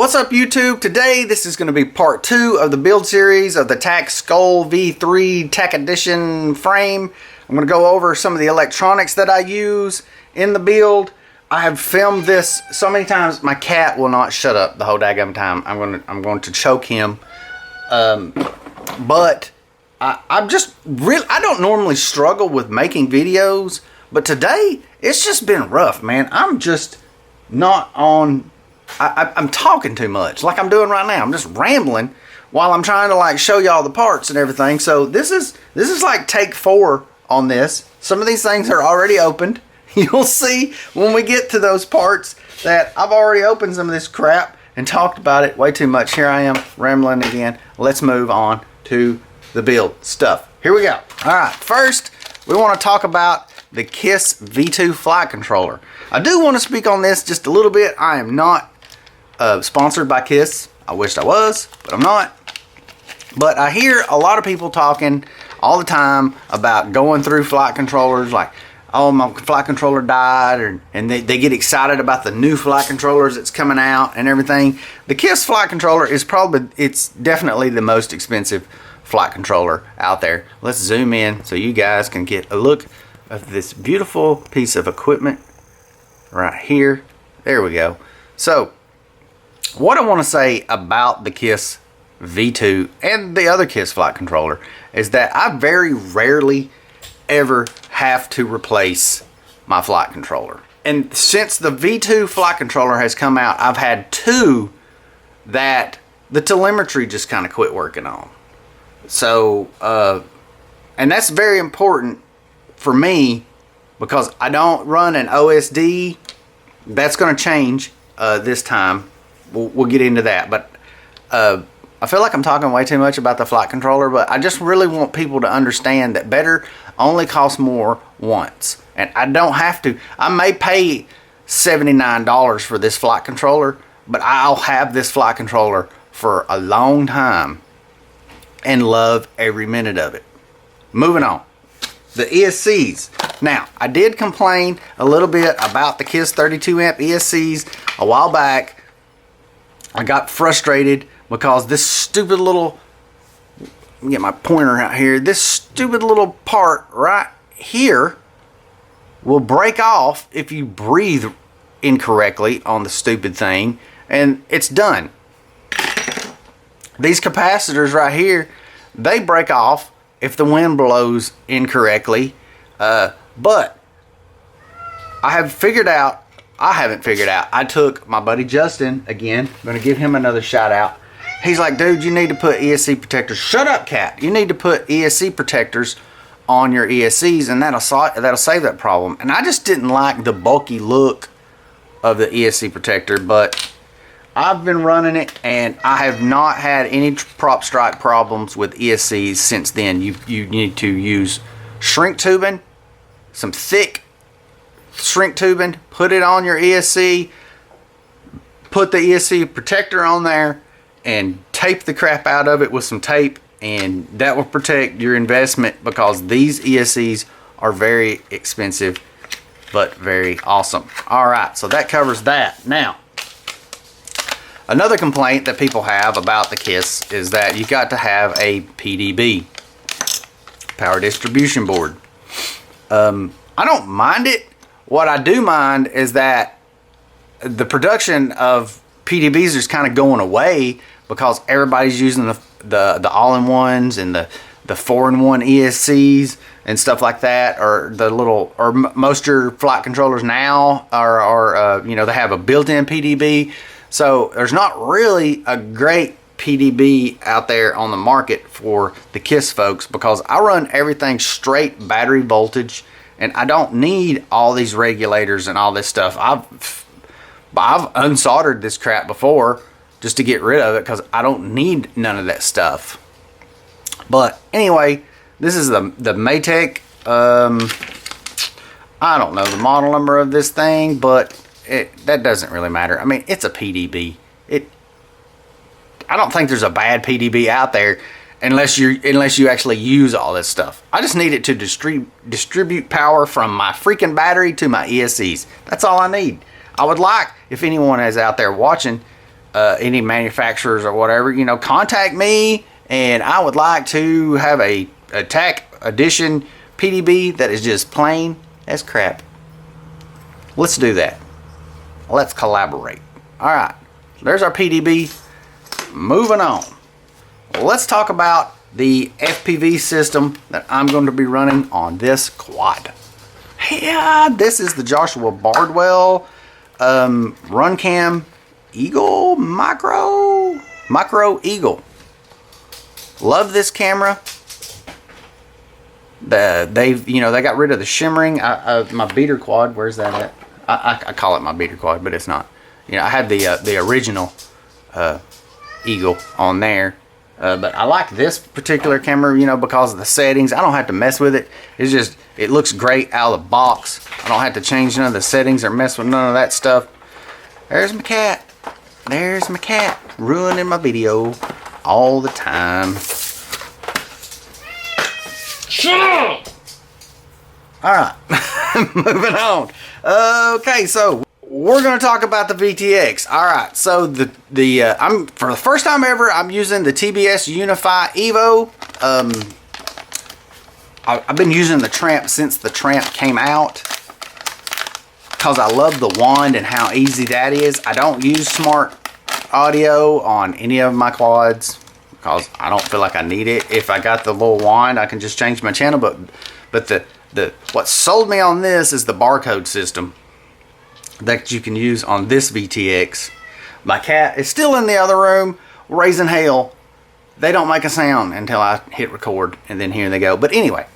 What's up YouTube? Today this is going to be part 2 of the build series of the TAQ Sköll V3 TAQ edition frame. I'm going to go over some of the electronics that I use in the build. I have filmed this so many times my cat will not shut up the whole daggum time. I'm going to choke him. But I'm just really, I don't normally struggle with making videos, but today it's just been rough, man. I'm just not on. I'm talking too much, like I'm doing right now. I'm just rambling while I'm trying to like show y'all the parts and everything. So this is like take 4 on this. Some of these things are already opened. You'll see when we get to those parts that I've already opened some of this crap and talked about it way too much. Here I am rambling again. Let's move on to the build stuff. Here we go. All right, first we want to talk about the Axii V2 flight controller. I do want to speak on this just a little bit. I am not sponsored by Axii. I wished I was, but I'm not. But I hear a lot of people talking all the time about going through flight controllers like, oh, my flight controller died, and they get excited about the new flight controllers that's coming out and everything. The Axii flight controller is it's definitely the most expensive flight controller out there. Let's zoom in so you guys can get a look of this beautiful piece of equipment right here. There we go. So what I want to say about the Axii V2 and the other Axii flight controller is that I very rarely ever have to replace my flight controller. And since the V2 flight controller has come out, I've had 2 that the telemetry just kind of quit working on. So, and that's very important for me because I don't run an OSD. That's going to change this time. We'll get into that, but I feel like I'm talking way too much about the flight controller, but I just really want people to understand that better only costs more once. And I don't have to. I may pay $79 for this flight controller, but I'll have this flight controller for a long time and love every minute of it. Moving on. The ESCs. Now, I did complain a little bit about the Axii 32 amp ESCs a while back. I got frustrated because this stupid little, let me get my pointer out here, this stupid little part right here will break off if you breathe incorrectly on the stupid thing, and it's done. These capacitors right here, they break off if the wind blows incorrectly, but I haven't figured out, I took my buddy Justin, again, I'm going to give him another shout out. He's like, dude, you need to put ESC protectors. Shut up, cat. You need to put ESC protectors on your ESCs, and that'll save that problem. And I just didn't like the bulky look of the ESC protector, but I've been running it, and I have not had any prop strike problems with ESCs since then. You need to use shrink tubing, some thick shrink tubing, put it on your ESC, put the ESC protector on there, and tape the crap out of it with some tape, and that will protect your investment because these ESCs are very expensive but very awesome. Alright, so that covers that. Now, another complaint that people have about the Axii is that you got to have a PDB, power distribution board. I don't mind it. What I do mind is that the production of PDBs is kind of going away because everybody's using the all-in-ones and the 4-in-1 ESCs and stuff like that, or the little, or most of your flight controllers now are you know, they have a built-in PDB. So there's not really a great PDB out there on the market for the Axii folks because I run everything straight battery voltage, and I don't need all these regulators and all this stuff. I've unsoldered this crap before just to get rid of it because I don't need none of that stuff. But anyway, this is the Maytec. I don't know the model number of this thing, but that doesn't really matter. I mean, it's a PDB. I don't think there's a bad PDB out there unless you actually use all this stuff. I just need it to distribute power from my freaking battery to my ESCs. That's all I need. I would like, if anyone is out there watching, any manufacturers or whatever, you know, contact me, and I would like to have a TAQ edition PDB that is just plain as crap. Let's do that. Let's collaborate. All right, there's our PDB. Moving on. Let's talk about the FPV system that I'm going to be running on this quad. Yeah, this is the Joshua Bardwell Runcam Eagle Micro Eagle. Love this camera. They got rid of the shimmering. My beater quad, where's that at? I call it my beater quad, but it's not. You know, I had the original Eagle on there. But I like this particular camera, you know, because of the settings. I don't have to mess with it. It's just, it looks great out of the box. I don't have to change none of the settings or mess with none of that stuff. There's my cat. There's my cat. Ruining my video all the time. Shut up! Alright, moving on. Okay, so we're going to talk about the VTX. All right, so I'm for the first time ever, I'm using the TBS Unify Evo. I've been using the Tramp since the Tramp came out because I love the wand and how easy that is. I don't use smart audio on any of my quads because I don't feel like I need it. If I got the little wand, I can just change my channel. But what sold me on this is the barcode system that you can use on this VTX. My cat is still in the other room raising hell. They don't make a sound until I hit record, and then here they go. But anyway,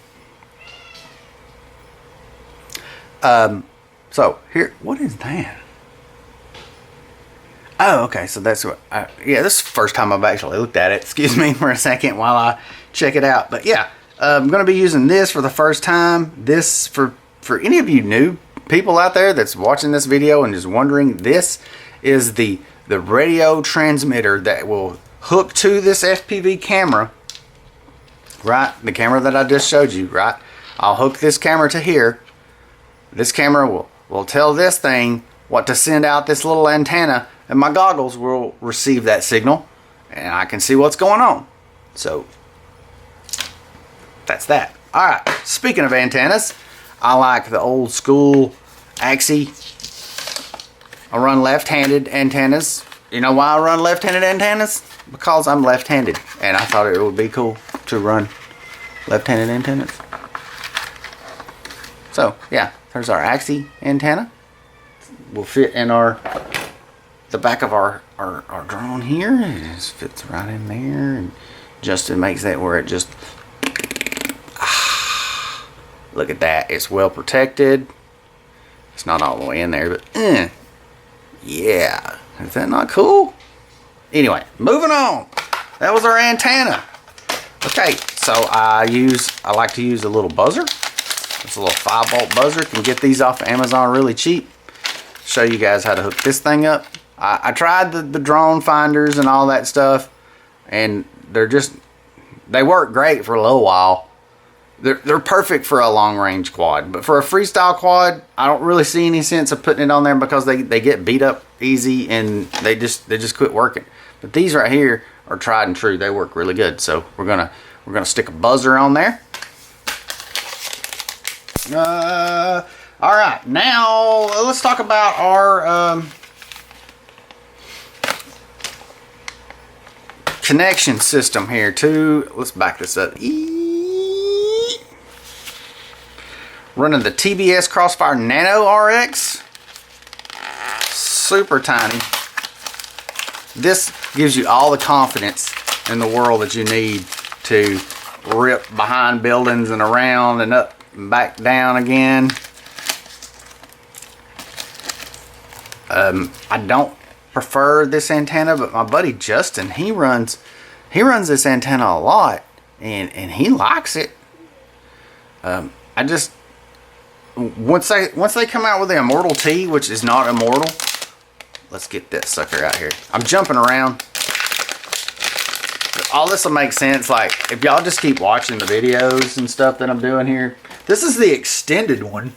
so here, what is that? Oh, okay, so that's what, yeah, this is the first time I've actually looked at it. Excuse me for a second while I check it out. But yeah, I'm going to be using this for the first time. This, for any of you new people out there that's watching this video and just wondering, this is the radio transmitter that will hook to this FPV camera, right? The camera that I just showed you, right? I'll hook this camera to here. This camera will tell this thing what to send out this little antenna, and my goggles will receive that signal, and I can see what's going on. So that's that. All right, speaking of antennas, I like the old school Axii. I run left-handed antennas. You know why I run left-handed antennas? Because I'm left-handed, and I thought it would be cool to run left-handed antennas. So yeah, there's our Axii antenna. Will fit in the back of our drone here. It just fits right in there, and Justin makes that where it just look at that. It's well protected. It's not all the way in there, but yeah, is that not cool? Anyway, moving on. That was our antenna. Okay, so I like to use a little buzzer. It's a little 5-volt buzzer. Can get these off of Amazon really cheap. Show you guys how to hook this thing up. I tried the drone finders and all that stuff, and they work great for a little while. They're perfect for a long range quad, but for a freestyle quad, I don't really see any sense of putting it on there because they get beat up easy and they just quit working. But these right here are tried and true. They work really good. So we're gonna stick a buzzer on there. All right, now let's talk about our connection system here too. Let's back this up. Running the TBS Crossfire Nano RX. Super tiny. This gives you all the confidence in the world that you need to rip behind buildings and around and up and back down again. I don't prefer this antenna, but my buddy Justin, he runs this antenna a lot, and he likes it. Once they come out with the Immortal T, which is not immortal, let's get this sucker out here. I'm jumping around. All this will make sense, like, if y'all just keep watching the videos and stuff that I'm doing here. This is the extended one.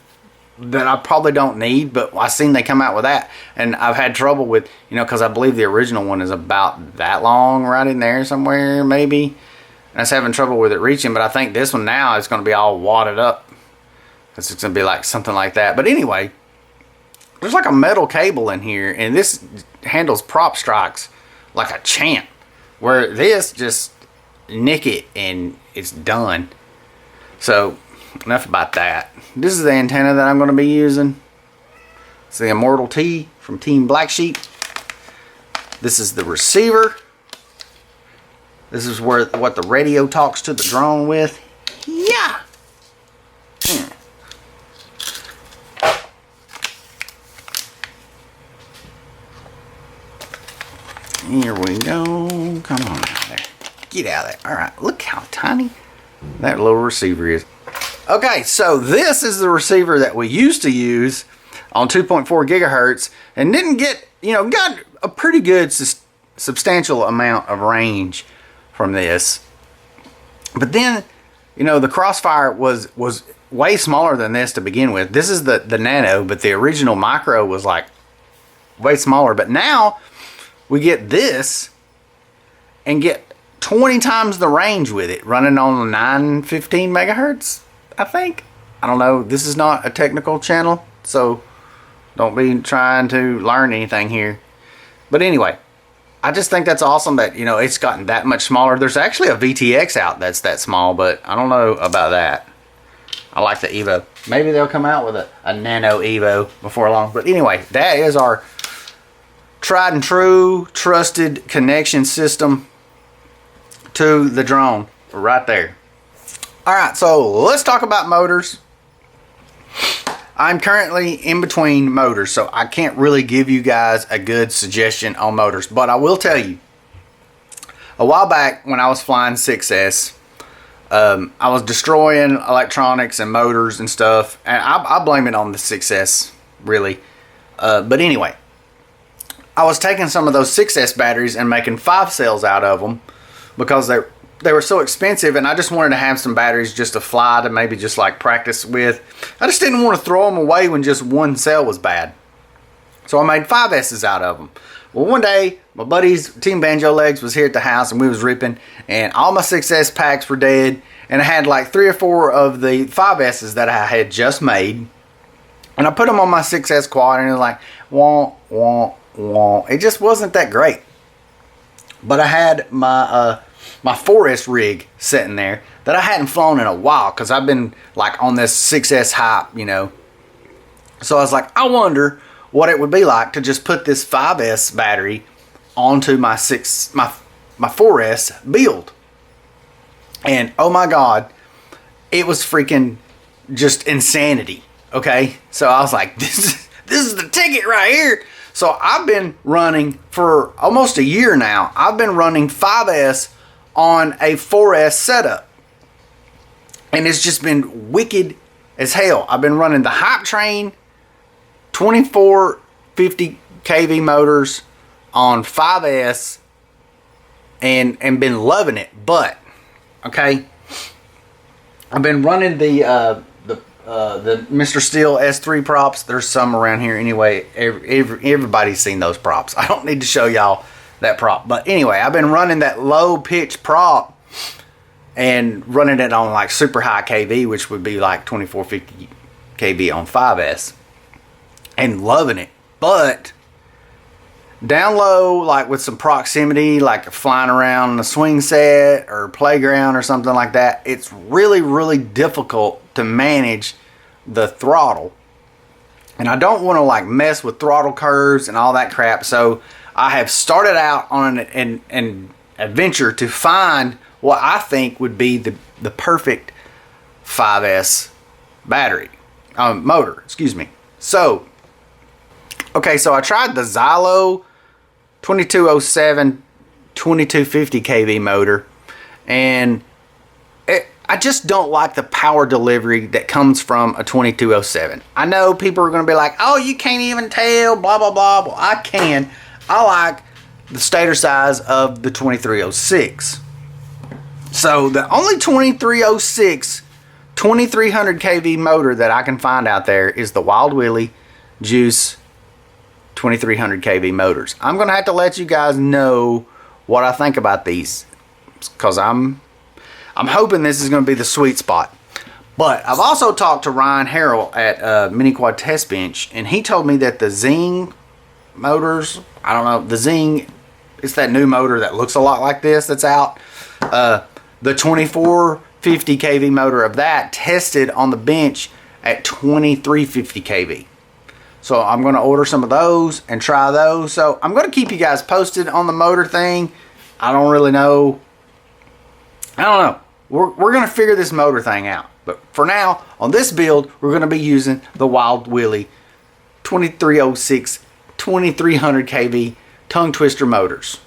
that I probably don't need, but I seen they come out with that, and I've had trouble with, you know, because I believe the original one is about that long, right in there somewhere maybe, and I was having trouble with it reaching. But I think this one now is going to be all wadded up, because it's going to be like something like that. But anyway, there's like a metal cable in here, and this handles prop strikes like a champ, where this just nick it and it's done. So enough about that. This is the antenna that I'm going to be using. It's the Immortal T from Team Black Sheep. This is the receiver. This is where what the radio talks to the drone with. Yeah. Here we go. Come on out there. Get out of there. All right. Look how tiny that little receiver is. Okay, so this is the receiver that we used to use on 2.4 gigahertz and didn't get, you know, got a pretty good substantial amount of range from this. But then, you know, the Crossfire was way smaller than this to begin with. This is the nano, but the original micro was like way smaller. But now we get this and get 20 times the range with it, running on 915 megahertz, I think. I don't know. This is not a technical channel, so don't be trying to learn anything here. But anyway, I just think that's awesome that, you know, it's gotten that much smaller. There's actually a VTX out that's that small, but I don't know about that. I like the Evo. Maybe they'll come out with a nano Evo before long. But anyway, that is our tried and true, trusted connection system to the drone right there. All right, so let's talk about motors. I'm currently in between motors, so I can't really give you guys a good suggestion on motors. But I will tell you, a while back when I was flying 6S, I was destroying electronics and motors and stuff, and I blame it on the 6S, really. But anyway, I was taking some of those 6S batteries and making 5 cells out of them because they were so expensive, and I just wanted to have some batteries just to fly, to maybe just like practice with. I just didn't want to throw them away when just one cell was bad. So I made 5S's out of them. Well, one day, my buddy's Team Banjo Legs was here at the house, and we was ripping, and all my 6S packs were dead, and I had like 3 or 4 of the 5S's that I had just made, and I put them on my 6S quad, and it was like, wah, wah, wah. It just wasn't that great. But I had my 4S rig sitting there that I hadn't flown in a while, because I've been like on this 6S hype, you know. So I was like, I wonder what it would be like to just put this 5S battery onto my 4S build. And oh my God, it was freaking just insanity. Okay, so I was like, this is the ticket right here. So I've been running for almost a year now. I've been running 5S on a 4S setup, and it's just been wicked as hell. I've been running the Hypetrain 2450 kV motors on 5S and been loving it. But okay, I've been running the Mr. Steel S3 props. There's some around here anyway. Everybody's seen those props. I don't need to show y'all that prop. But anyway, I've been running that low pitch prop and running it on like super high kV, which would be like 2450 kV on 5S, and loving it. But down low, like with some proximity, like flying around a swing set or playground or something like that, it's really, really difficult to manage the throttle. And I don't want to like mess with throttle curves and all that crap. So I have started out on an adventure to find what I think would be the perfect 5S battery, motor, excuse me. So, okay, so I tried the Xylo 2207 2250 kV motor, and I just don't like the power delivery that comes from a 2207. I know people are going to be like, oh, you can't even tell, blah, blah, blah. Well, I can. I like the stator size of the 2306. So the only 2306 2300 kV motor that I can find out there is the Wild Willie Juice 2300 kV motors. I'm going to have to let you guys know what I think about these, because I'm hoping this is going to be the sweet spot. But I've also talked to Ryan Harrell at Mini Quad Test Bench, and he told me that the Zing motors, I don't know, the Zing, it's that new motor that looks a lot like this that's out. The 2450 kV motor of that tested on the bench at 2350 kV. So I'm going to order some of those and try those. So I'm going to keep you guys posted on the motor thing. I don't really know. I don't know. We're going to figure this motor thing out. But for now, on this build, we're going to be using the Wild Willie 2306 2300 kV tongue twister motors.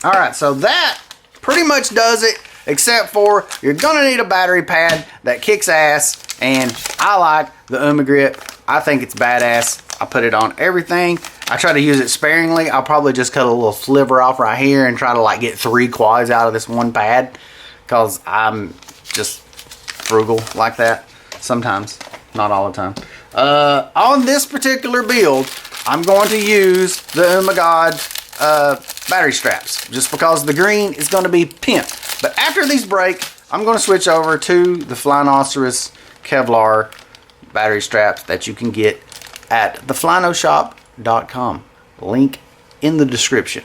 Alright, so that pretty much does it, except for you're going to need a battery pad that kicks ass, and I like the Grip. I think it's badass. I put it on everything. I try to use it sparingly. I'll probably just cut a little sliver off right here and try to like get 3 quads out of this one pad, because I'm just frugal like that sometimes, not all the time. On this particular build, I'm going to use the battery straps, just because the green is going to be pimped. But after these break, I'm going to switch over to the Flynoceros Kevlar battery straps that you can get at theflynoshop.com. Link in the description.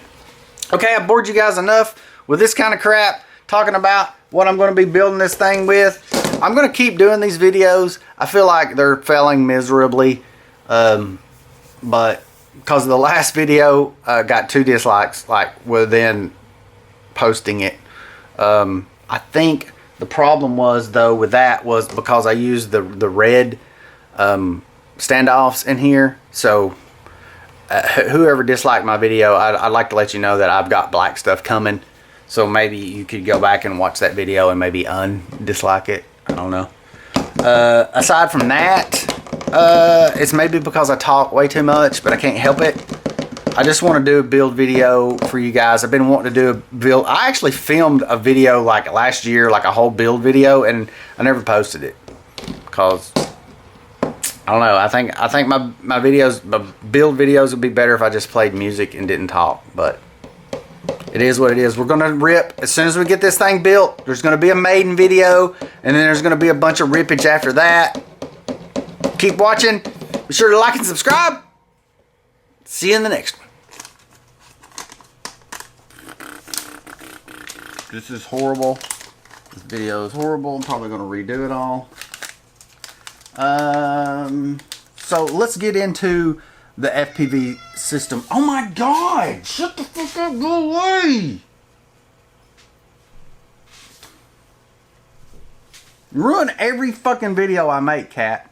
Okay, I bored you guys enough with this kind of crap, talking about what I'm going to be building this thing with. I'm going to keep doing these videos. I feel like they're failing miserably, but because the last video got 2 dislikes like within posting it. I think the problem was, though, with that was because I used the red standoffs in here. So whoever disliked my video, I'd like to let you know that I've got black stuff coming. So maybe you could go back and watch that video and maybe undislike it. I don't know. Aside from that, it's maybe because I talk way too much, but I can't help it. I just want to do a build video for you guys. I've been wanting to do a build. I actually filmed a video like last year, like a whole build video, and I never posted it because I don't know. I think my build videos would be better if I just played music and didn't talk, but it is what it is. We're going to rip as soon as we get this thing built. There's going to be a maiden video, and then there's going to be a bunch of rippage after that. Keep watching. Be sure to like and subscribe. See you in the next one. This is horrible. This video is horrible. I'm probably going to redo it all. So let's get into the FPV system. Oh my God! Shut the fuck up! Go away! You ruin every fucking video I make, cat.